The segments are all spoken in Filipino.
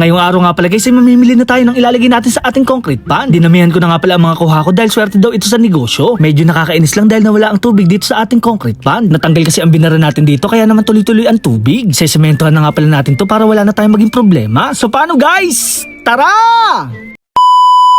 Ngayong araw nga pala guys ay mamimili na tayo ng ilalagay natin sa ating concrete pan. Dinamihan ko na nga pala ang mga kuha ko dahil swerte daw ito sa negosyo. Medyo nakakainis lang dahil nawala ang tubig dito sa ating concrete pan. Natanggal kasi ang binara natin dito kaya naman tuloy-tuloy ang tubig. Sesementohan na nga pala natin to para wala na tayong maging problema. So paano guys? Tara!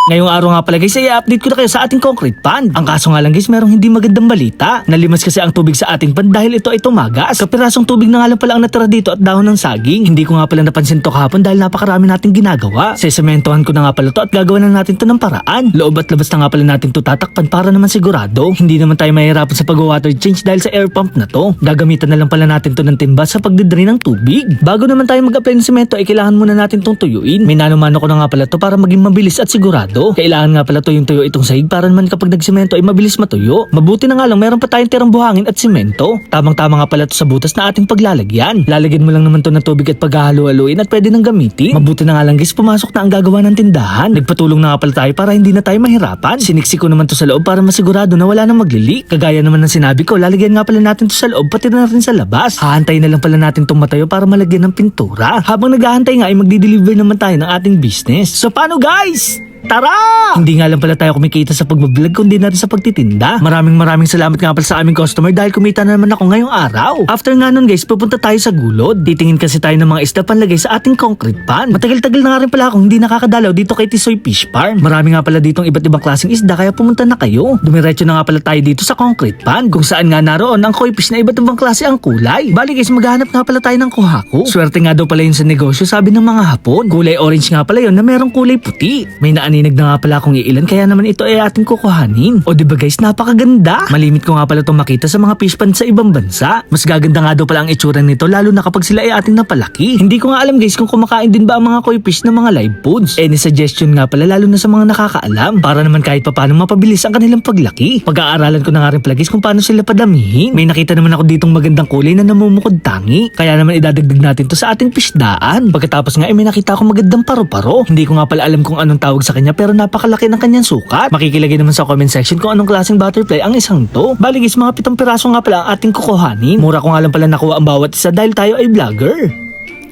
Ngayong araw nga pala guys ay i-update ko na kayo sa ating concrete pan. Ang kaso nga lang guys merong hindi magandang balita. Nalimas kasi ang tubig sa ating pan dahil ito ay tumagas. Kapirasong tubig na nga lang pala ang natira dito at dahon ng saging. Hindi ko nga pala napansin to kahapon dahil napakarami nating ginagawa. Sesementohan ko na nga pala to at gagawa na natin to ng paraan. Loob at labas na nga pala natin to tatakpan para naman sigurado. Hindi naman tayo mahirapan sa pag-water change dahil sa air pump na to. Gagamitan na lang pala natin to ng timba sa pagdidrain ng tubig. Bago naman tayo mag-apply ng semento ay kailangan muna natin tong tuyuin. May nanomano ko na nga pala to para maging mabilis at sigurado. Kailangan nga pala tuyong-tuyo itong sahig para naman kapag nagsemento ay mabilis matuyo. Mabuti na nga lang meron pa tayong tirang buhangin at semento. Tamang-tama nga pala to sa butas na ating paglalagyan. Lalagyan mo lang naman to ng tubig at paghahalo-haluin at pwede nang gamitin. Mabuti na nga lang guys pumasok na ang gagawa ng tindahan. Nagpatulong na nga pala tayo para hindi na tayo mahirapan. Siniksi ko naman to sa loob para masigurado na wala nang maglilik. Kagaya naman ng sinabi ko, lalagyan nga pala natin to sa loob pati na rin sa labas. Hahantayin na lang pala natin tong matayo para malagyan ng pintura. Habang naghahantay nga ay magdi-deliver naman tayo ng ating business. So paano guys? Tara! Hindi nga lang pala tayo kumikita sa pagbablog kundi na rin sa pagtitinda. Maraming salamat nga pala sa aming customer dahil kumita na naman ako ngayong araw. After nga nun guys, pupunta tayo sa gulod. Titingin kasi tayo ng mga isda panlagay sa ating concrete pan. Matagal-tagal na nga rin pala akong hindi nakakadalaw dito kay Tisoy Fish Farm. Marami nga pala ditong iba't ibang klaseng isda kaya pumunta na kayo. Dumiretso na nga pala tayo dito sa concrete pan kung saan nga naroon ang koi fish na iba't ibang klase ang kulay. Bali guys, maghahanap nga pala tayo ng kuhako. Swerte nga daw pala yun sa negosyo sabi ng mga Hapon. Kulay orange nga pala yun na merong kulay puti. May naaninag na nga pala akong iilan kaya naman ito ay ating kukuhanin. O diba guys, napakaganda. Malimit ko nga pala itong makita sa mga fish pan sa ibang bansa. Mas gaganda nga daw pala ang itsura nito lalo na kapag sila ay ating napalaki. Hindi ko nga alam guys kung kumakain din ba ang mga koi fish ng mga live foods. Any suggestion nga pala lalo na sa mga nakakaalam para naman kahit papaano mapabilis ang kanilang paglaki. Pag-aaralan ko na nga rin pala guys kung paano sila padamihin. May nakita naman ako ditong magandang kulay na namumukod tangi. Kaya naman idadagdag natin to sa ating pisdaan. Pagkatapos nga ay may nakita ako magandang paru-paro. Hindi ko nga pala alam kung anong tawag sa kanya pero napakalaki ng kanyang sukat. Makikilagay naman sa comment section kung anong klaseng butterfly ang isang to. Bali guys, mga 7 piraso nga pala ang ating kukuhanin. Mura ko nga lang pala nakuha ang bawat isa dahil tayo ay vlogger.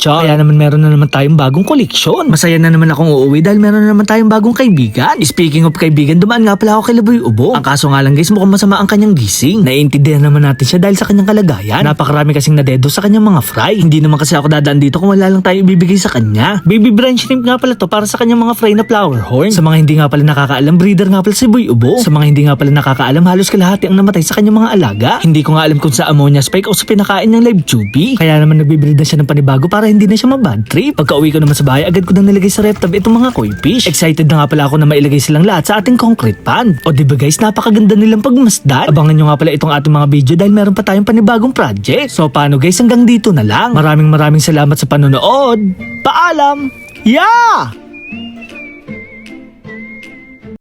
Kaya naman meron na naman tayong bagong koleksyon. Masaya na naman akong uuwi dahil meron na naman tayong bagong kaibigan. Speaking of kaibigan, dumaan nga pala ako kay Laboy Ubo. Ang kaso nga lang guys, mukhang masama ang kanyang gising. Naiintindihan naman natin siya dahil sa kanyang kalagayan. Napakarami kasing nadedo sa kanyang mga fry. Hindi naman kasi ako dadaan dito kung wala lang tayo ibibigay sa kanya. Baby brine shrimp nga pala to para sa kanyang mga fry na flower horn. Sa mga hindi nga pala nakakaalam, breeder nga pala si Boy Ubo. Sa mga hindi nga pala nakakaalam, halos kalahati ang namatay sa kanyang mga alaga. Hindi ko nga alam kung sa ammonia spike o sa pinakain ng live tubey. Kaya naman nagbe-breed na siya ng panibago para hindi na siya mabad trip. Pagka-uwi ko naman sa bahay, agad ko nang nilagay sa ref tab itong mga koi fish. Excited na nga pala ako na mailagay silang lahat sa ating concrete pan. O diba guys, napakaganda nilang pagmasdan. Abangan nyo nga pala itong ating mga video dahil meron pa tayong panibagong project. So paano guys, hanggang dito na lang. Maraming salamat sa panonood. Paalam! Yeah!